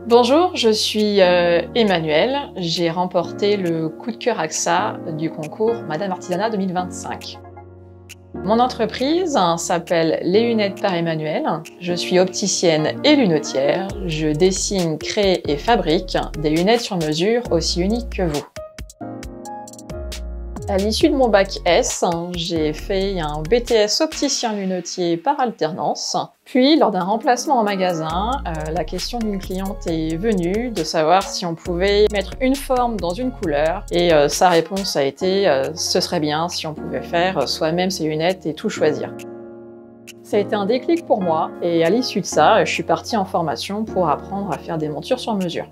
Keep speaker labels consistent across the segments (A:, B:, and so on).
A: Bonjour, je suis Emmanuelle. J'ai remporté le coup de cœur AXA du concours Madame Artisanat 2025. Mon entreprise s'appelle Les Lunettes par Emmanuelle. Je suis opticienne et lunetière. Je dessine, crée et fabrique des lunettes sur mesure aussi uniques que vous. À l'issue de mon bac S, j'ai fait un BTS opticien lunetier par alternance. Puis, lors d'un remplacement en magasin, la question d'une cliente est venue de savoir si on pouvait mettre une forme dans une couleur. Et sa réponse a été ce serait bien si on pouvait faire soi-même ses lunettes et tout choisir. Ça a été un déclic pour moi et à l'issue de ça, je suis partie en formation pour apprendre à faire des montures sur mesure.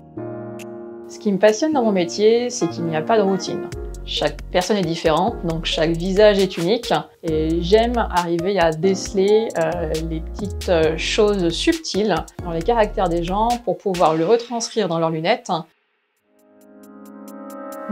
A: Ce qui me passionne dans mon métier, c'est qu'il n'y a pas de routine. Chaque personne est différente, donc chaque visage est unique et j'aime arriver à déceler les petites choses subtiles dans les caractères des gens pour pouvoir le retranscrire dans leurs lunettes.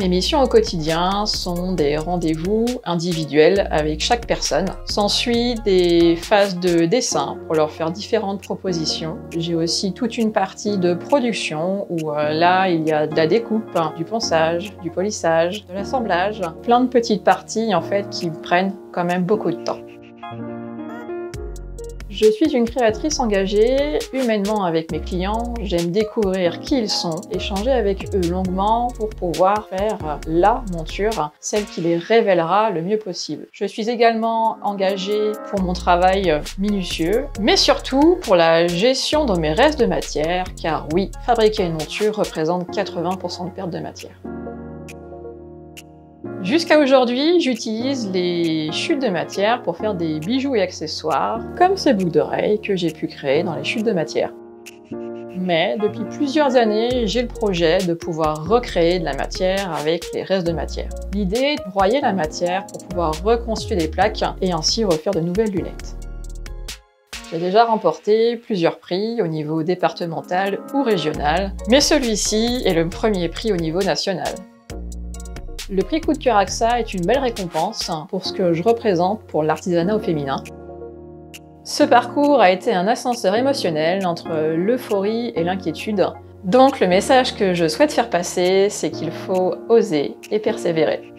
A: Mes missions au quotidien sont des rendez-vous individuels avec chaque personne. S'ensuit des phases de dessin pour leur faire différentes propositions. J'ai aussi toute une partie de production où là il y a de la découpe, du ponçage, du polissage, de l'assemblage. Plein de petites parties en fait qui prennent quand même beaucoup de temps. Je suis une créatrice engagée, humainement avec mes clients, j'aime découvrir qui ils sont, échanger avec eux longuement pour pouvoir faire la monture, celle qui les révélera le mieux possible. Je suis également engagée pour mon travail minutieux, mais surtout pour la gestion de mes restes de matière, car oui, fabriquer une monture représente 80% de perte de matière. Jusqu'à aujourd'hui, j'utilise les chutes de matière pour faire des bijoux et accessoires, comme ces boucles d'oreilles que j'ai pu créer dans les chutes de matière. Mais depuis plusieurs années, j'ai le projet de pouvoir recréer de la matière avec les restes de matière. L'idée est de broyer la matière pour pouvoir reconstruire les plaques et ainsi refaire de nouvelles lunettes. J'ai déjà remporté plusieurs prix au niveau départemental ou régional, mais celui-ci est le premier prix au niveau national. Le prix Coup de cœur AXA est une belle récompense pour ce que je représente pour l'artisanat au féminin. Ce parcours a été un ascenseur émotionnel entre l'euphorie et l'inquiétude. Donc le message que je souhaite faire passer, c'est qu'il faut oser et persévérer.